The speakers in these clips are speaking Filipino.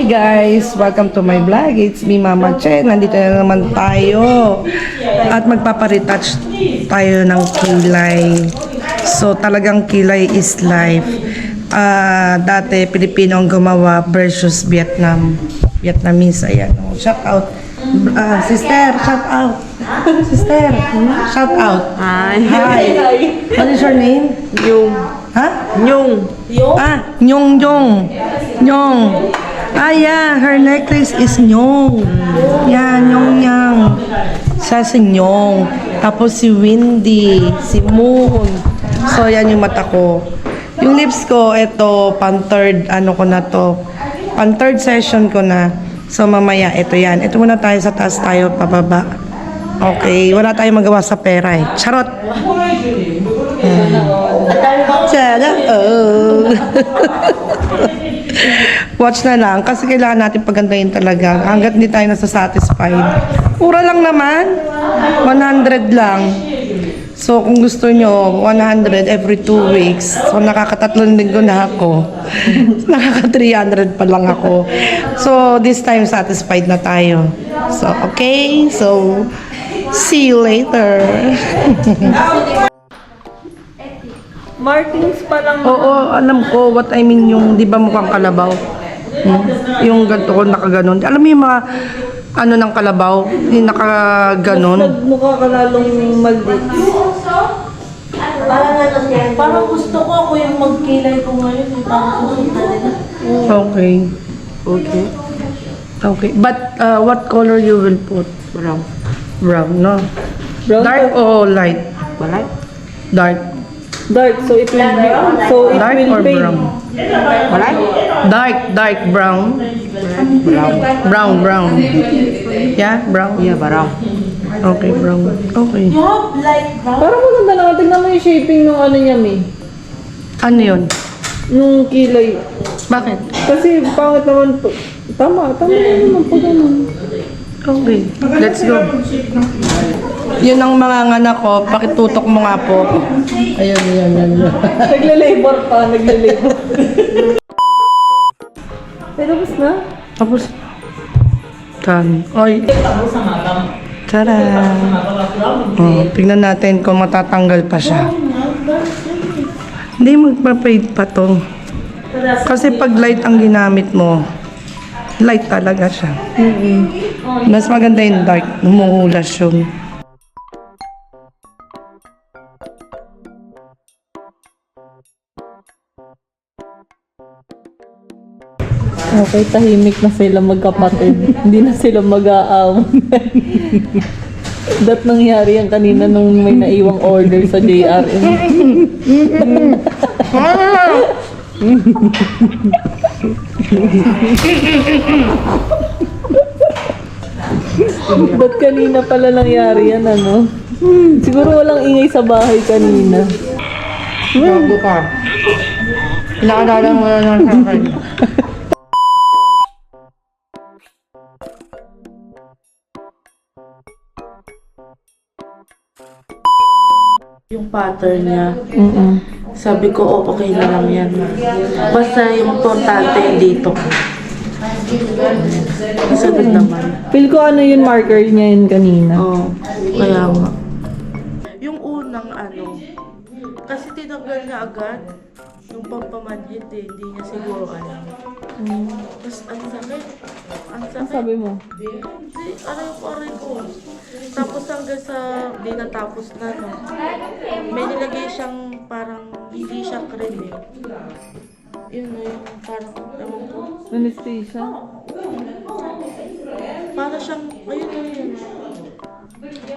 guys! Welcome to my vlog. It's me, Mama Che. Nandito na naman tayo. At magpaparetouch tayo ng kilay. So, talagang kilay is life. Dati, Pilipino ang gumawa versus Vietnamese. Ayan. Shout out. Sister, shout out. Sister, shout out. Hi. Hi. What is your name? Nhung. Ha? Nhung. Nyong. Nyong. Yeah, her necklace is Nyong. Yeah, Nyong Yang. Siya si Nyong. Tapos si Windy, si Moon. So, yan yung mata ko. Yung lips ko, ito, pan-third, pan-third session ko na. So, mamaya, ito yan. Ito muna tayo sa taas tayo, pababa. Okay, wala tayong magawa sa pera eh. Charot! Watch na lang kasi kailangan natin pagandahin talaga hanggat hindi tayo nasa-satisfied. Mura lang naman, 100 lang. So kung gusto nyo 100 every 2 weeks, so nakakatatlong linggo na ako. Nakaka 300 pa lang ako. So this time satisfied na tayo. So okay, so see you later. Martins pa lang. Oo, alam ko what I mean yung, di ba mukhang kalabaw? Yung ganito ko nakaganon. Alam mo yung mga, ng kalabaw? Yung nakaganon. Nagmukha ka lalong maldit. Parang gusto ko ako yung magkilay ko ngayon. Parang gusto nila. Okay. Okay. Okay. But, what color you will put? Brown. Brown, no? Brown Dark o light? Balay? Dark. Dark, so it will be. So it Dark will or fade. brown? Balay? Dark brown. Brown. Yeah, brown? Yeah, brown. Okay, brown. Okay. Parang maganda naman. Tignan mo yung shaping nung ano niya, May. Ano yun? Nung kilay. Bakit? Kasi pangit naman po. Tama naman po ganun. Okay, let's go. Yun ang mga anak ko, pakitutok mo nga po. Ayun. Nagle-labor pa. Tapos na? Tapos, oy. Tara. Tingnan natin kung matatanggal pa siya. Hindi magpa-fade pa to. Kasi pag light ang ginamit mo, light talaga siya. Mas maganda yung dark, humuhulas yun. Okay, tahimik na sila magkapatid. Hindi na sila mag-aaway. Dat nangyari yan kanina nung may naiwang order sa JRM. Dat kanina pala nangyari yan, ano? Siguro walang ingay sa bahay kanina. Bago ka. Pinakadala mo na lang sa akin. Yung pattern niya, sabi ko, oh, okay na lang yan. Basta yung importante dito. Sagot naman. Feel ko ano yung marker niya yun kanina. Oo, kaya nga. Yung unang kasi tinanggal niya agad yung pampamanhid hindi niya siguro alam. Tapos ang sakit. Ano sabi mo? Hindi, aray ko. Tapos hanggang sa, di natapos na, no. May nilagay siyang parang, hindi siya cream eh. Yun no, yung parang, ewan ko. Anesthesia? Para siyang, ayun no yun.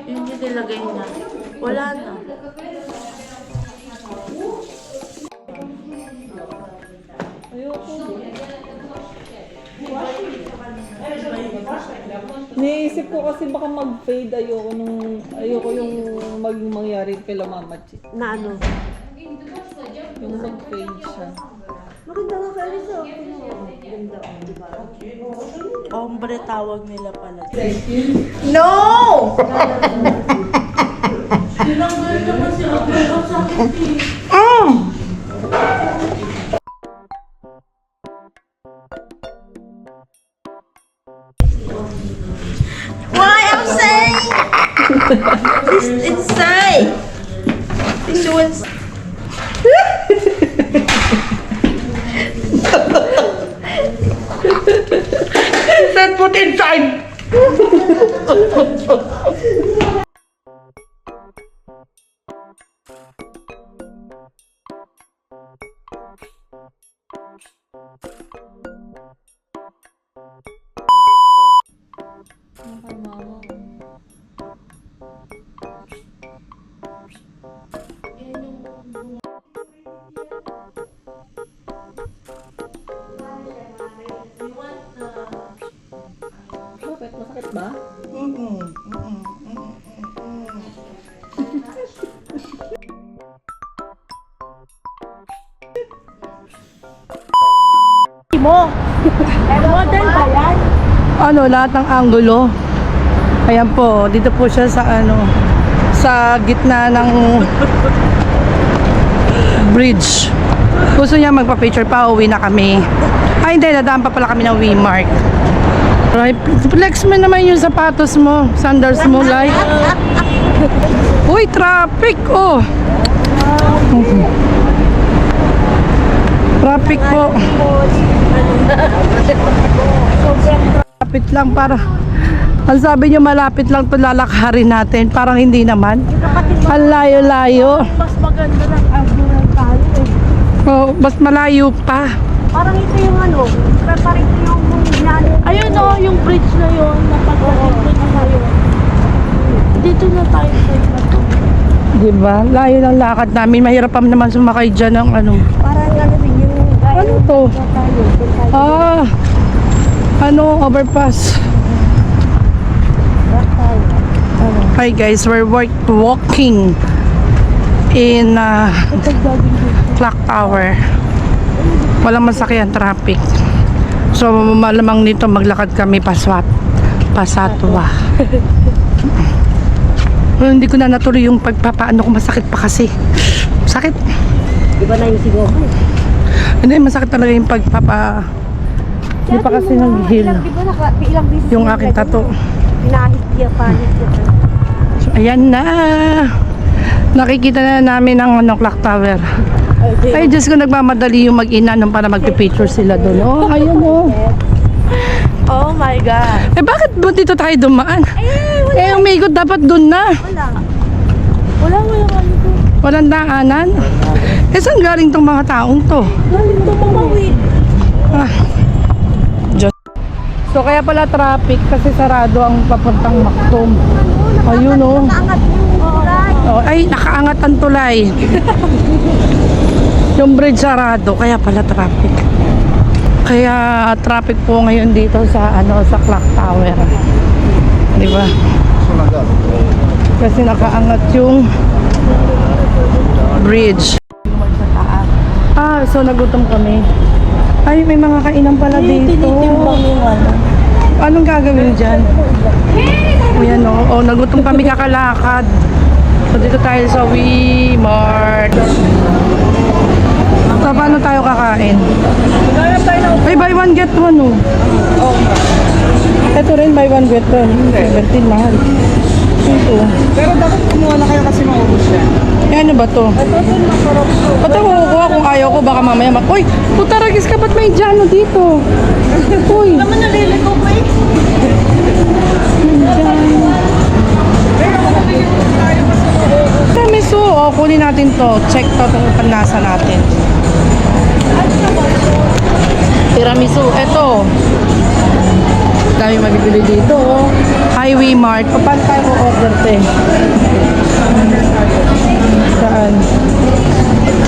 Yung nilagay niya. Wala na. Ayoko. Niisip ko kasi baka mag-fade. Ayoko yung maging mangyari kay Mama Chi. Na ano? Yung mag-fade siya. Maganda nga kayo sa ganda, di ba? Ombre tawag nila pala. No! Tinanggal naman sila. Ang sakit eh. It's inside. Tissue inside. Set foot inside! Kay mama. Bakit? Masakit ba? Ano, lahat ng anggulo. Ayan po, dito po siya sa ano, sa gitna ng bridge. Gusto niya magpa-picture pa, uwi na kami. Ay hindi, nadaan pa pala kami ng WeMark. Right, flex mo naman yung sapatos mo, sandals mo, like. Uy, traffic, oh. Traffic po. Malapit lang para. Ang sabi niyo malapit lang ito lalakarin natin. Parang hindi naman. Ang layo-layo. Mas maganda ng Agduran tayo eh. Oh, mas malayo pa. Parang ito yung ano, parang ito yung ginano. Ayun o, yung bridge na yun. Napagdating na tayo. Dito na tayo sa iba to. Diba? Layo ng lakad namin. Mahirap pa naman sumakay dyan ng ano. Parang ano din yung Ano to? tayo. Ah, ano, overpass. Hi guys, we're walking in Clock Tower. Walang masakyan, traffic. So malamang nito maglakad kami pasatwa. Hindi ko na natuloy yung pagpapaano ko, masakit pa kasi. Sakit. Di ba na yung siguro? Hindi, masakit talaga yung pagpapa. Hindi pa kasi nag-heal Di ba ilang beses yung aking tato. pinahit niya, panit niya. So, ayan na. Nakikita na namin ang ano, Clock Tower. Ay, Diyos ko, nagmamadali yung mag-ina nung para magpipicture sila doon. Oh, ayun oh. Oh my God. Eh, bakit ba dito tayo dumaan? Eh, umikot dapat doon na. Wala mo yung ano to. Walang daanan. Eh, saan galing tong mga taong to? Galing to mamawid. Ah. Diyos. So, kaya pala traffic kasi sarado ang papuntang Mactum. Ayun oh. Angat yung tulay. Oh, ay, nakaangat ang tulay. Yung bridge sarado, kaya pala traffic. Kaya traffic po ngayon dito sa ano, sa Clock Tower. Di ba? Kasi nakaangat yung bridge. Ah, so nagutom kami. Ay, may mga kainan pala dito. Tinitimbang yung ano. Anong gagawin dyan? O yan o, nagutom kami kakalakad. So dito tayo sa WeMart. So paano tayo kakain? Ay, buy one get one oh. Ito rin, buy one get one. 17, mahal. Ito. Pero dapat kumuha na kayo kasi maubos yan. Eh, ano ba to? Ba't ako kukuha kung ayaw ko? Baka mamaya Uy, putaragis ka, ba't may dyan dito? Uy. Naman naliligaw ko eh. Tiramisu, kunin natin to. Check to kung panlasa natin. Tiramisu, eto. Dami mabibili dito. Highway Mart. Paano tayo order te? Saan?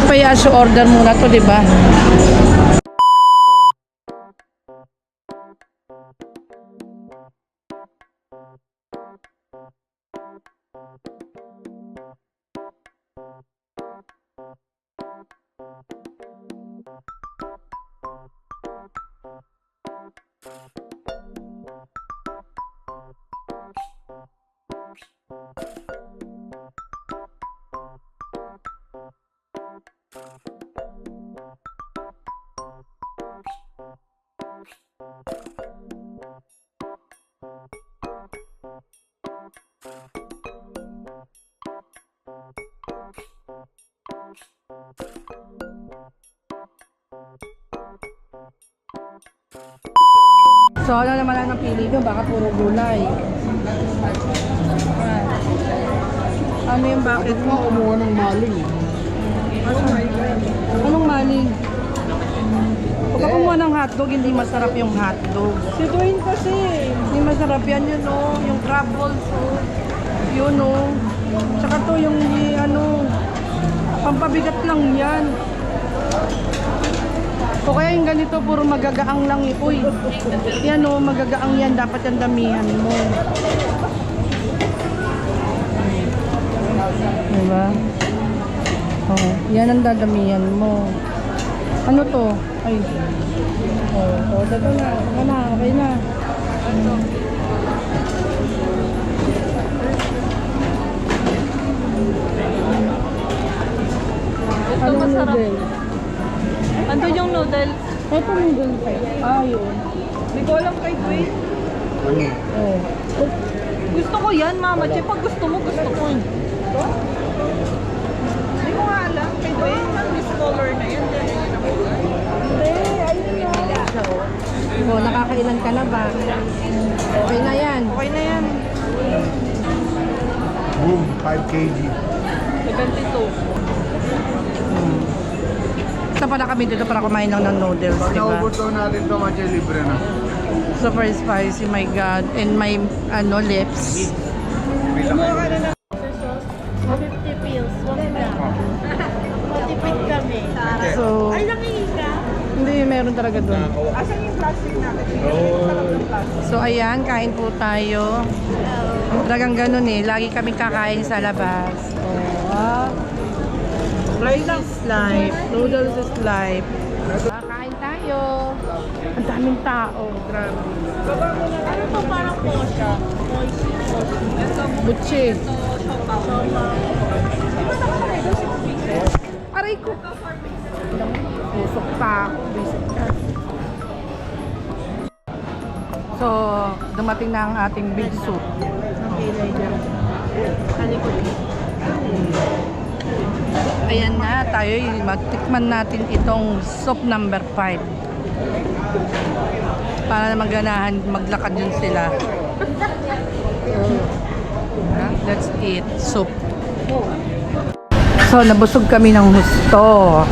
Kaya order muna to, di ba? So, ano naman ang napili nyo? Baka puro gulay. Ayan. Ano yung bakit mo? Kumuha ng maling eh. Anong maling? Pagka kumuha ng hotdog, hindi masarap yung hotdog. Si Dwayne kasi. Hindi masarap yan yun, oh. Yung crab balls, oh. Yun, oh. Tsaka to yung, ano, pampabigat lang yan. O kaya yung ganito, puro magagaang lang, eh. Uy, yan, oh, magagaang yan. Dapat yung damihan mo. Diba? Oh, yan ang dadamihan mo. Ano to? Ay. Oh, dito na. Okay na. Ito Anong masarap. noodle? Andun yung noodle. Ito noodle pa. Yun. Hindi ko alam kay Dwayne. Oh. Gusto ko yan, Mama Che. Pag gusto mo, gusto ko. Hindi ko nga alam. Kay Dwayne, this color na yan. Hindi, ayun na. Oh, nakakailan ka na ba? Okay na yan. Okay na yan. Boom, 5 kg. 72. Basta pala kami dito para kumain lang ng noodles, Pag di ba? naubos daw natin ito, Mache, libre na. Super spicy, my God. And my, lips. 50 pills, wag na. Matipid kami. So, Ay, nangihingi ka? hindi, meron talaga doon. Asan yung plastic natin? So, ayan, kain po tayo. Talagang ganun eh. Lagi kami kakain sa labas. Oh, rice is life. Noodles is life. Kain tayo. Ang daming tao. Grabe. Ano to parang posha? Butche. Aray ko. Pusok pa ako. Visit ka. So, dumating na ang ating big soup. Ang kilay dyan. Kalikot. Ayan na, tayo matikman natin itong soup number 5. Para maganahan, maglakad yun sila. Let's eat soup. So, nabusog kami ng husto.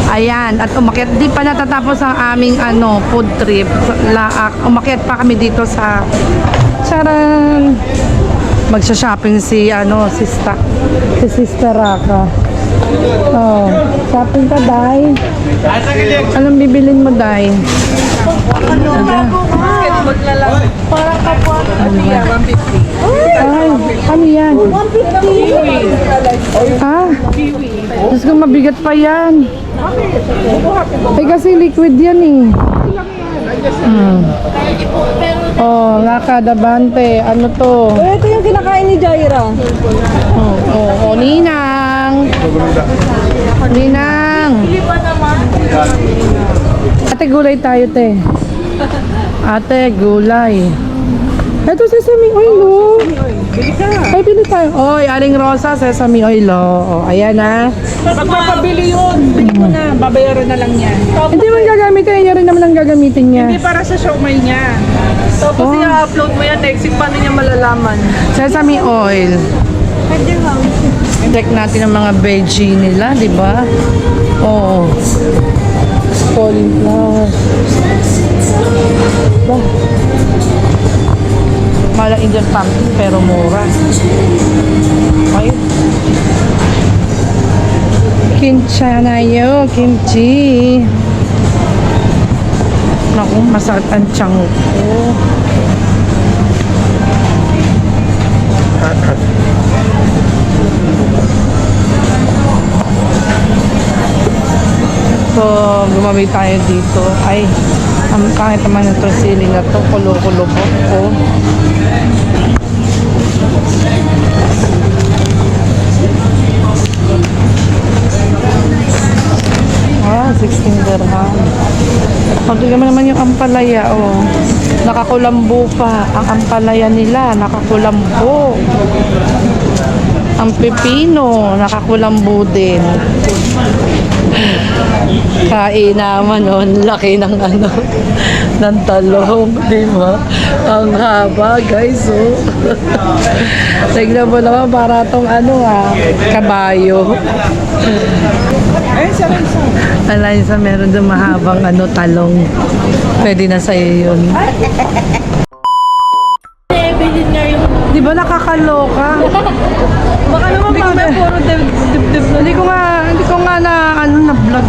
Ayan, at umakyat. Di pa natatapos ang aming food trip. Umakyat pa kami dito sa charan. Magsha-shopping si Sister Raka. Oh, shopping ka, Day. Anong bibilin mo, Day? Basketball na lang. Parang kapwa. Yeah, 150. Ay, ano yan? 150. Ah? Diyos ko, mabigat pa yan. Eh, kasi liquid yan eh. Oh, nakadabante. Ano to? Ito yung kinakain ni Jaira. Oh, Ninang. Ninang. Ate, gulay tayo, te. Ate, gulay. Ito, sesame oil, oh. Bili ka. Ay, bili tayo. Oy, Aling Rosa, sesame oil, oh. Ayan, ah. Magpapabili yun. Bili mo na. Babayaran na lang yan. Hindi mo gagamitin. Yan rin naman ang gagamitin niya. Hindi para sa siomay niya. Tapos Oh. i-upload mo yan next week. Paano niya malalaman? Sesame oil. Check natin ang mga veggie nila, di ba? Oo. Cauliflower. Ba? Malang Indian pumpkin pero mura. Ay. Kimchi na yun. Kimchi. Naku, masakit ang tiyan ko. So, gumamit tayo dito. Ay, ang pangit naman ng sili na to. Kulo-kulo po. Oh. Ah, 16 dirham. O, tignan mo naman yung ampalaya, oh. Nakakulambo pa. Ang ampalaya nila, nakakulambo. Ang pipino, nakakulambo din. Kain naman, oh, ang laki ng ano, ng talong, di ba? Ang haba, guys, oh. Tignan mo naman, para tong ano, kabayo. Ayun siya rin siya. Alaysa, meron doon mahabang ano, talong. Pwede na sa'yo yun. Bilhin nga yung Di ba nakakaloka? Baka naman mamaya puro dib-dib na. Hindi ko nga na ano na vlog.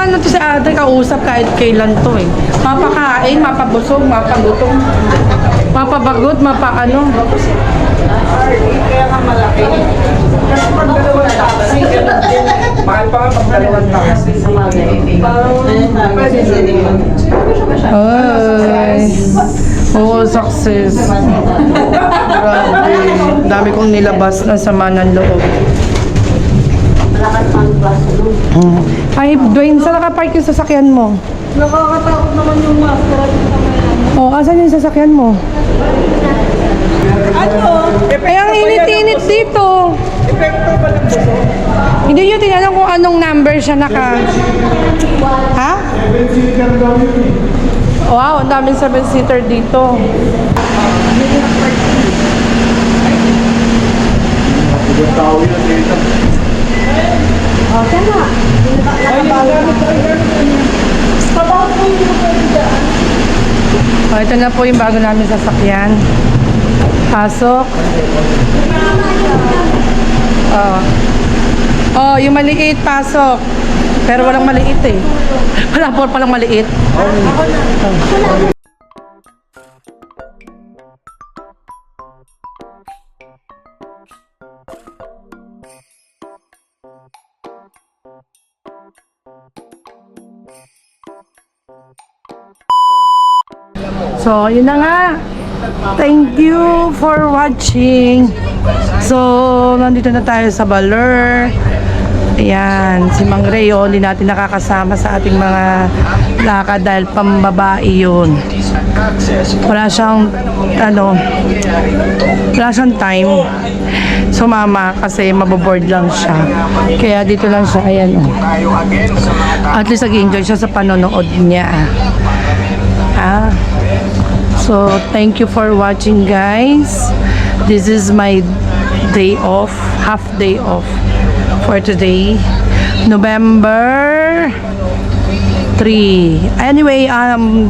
Ano to si ate kausap kahit kailan to eh. Mapakain, mapabusog, mapagutom. Mapabagot, mapaano. Kaya nga malaki. Kasi pag dalawang taxi, ganun din. Mahal pa nga pag dalawang taxi. Pwede din yun. Ay. Oo, success. Grabe. Dami kong nilabas na sama ng loob. Ay, Dwayne, saan nakapark yung sasakyan mo? Nakakatakot naman yung maskara dito sa may Oh, asan yung sasakyan mo? ano? Ay, ang init-init dito. Epekto ba ng buso? Hindi nyo tinanong kung anong number siya naka... Ha? Wow, ang daming 7-seater dito. Oh, ito na po yung bago namin sasakyan. Pasok. Oh, yung maliit, pasok. Pero walang maliit eh. Wala po palang maliit. So, yun na nga. Thank you for watching. So, nandito na tayo sa Baler. Ayan, si Mang Rayo, hindi natin nakakasama sa ating mga lakad dahil pambabae yun. Wala siyang, wala siyang time. Sumama kasi maboboard lang siya. Kaya dito lang siya, ayan. At least nag-enjoy siya sa panonood niya. So, thank you for watching, guys. This is my day off, half day off for today, November 3. Anyway,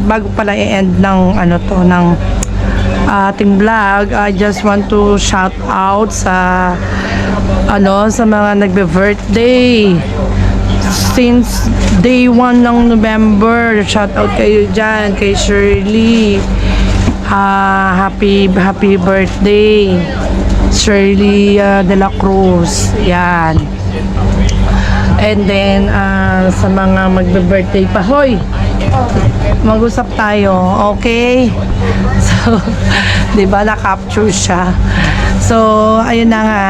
bago pala i-end ng ng ating vlog, I just want to shout out sa sa mga nagbe-birthday since day 1 ng November. Shout out kayo dyan, kay Shirley. Happy birthday, Shirley de la Cruz. Yan. And then, sa mga magbe-birthday pa, hoy, mag-usap tayo, okay? So, di ba, na-capture siya. So, ayun na nga.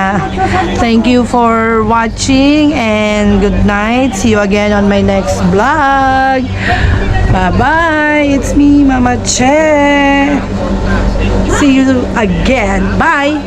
Thank you for watching and good night. See you again on my next vlog. Bye-bye. It's me, Mama Che. See you again. Bye.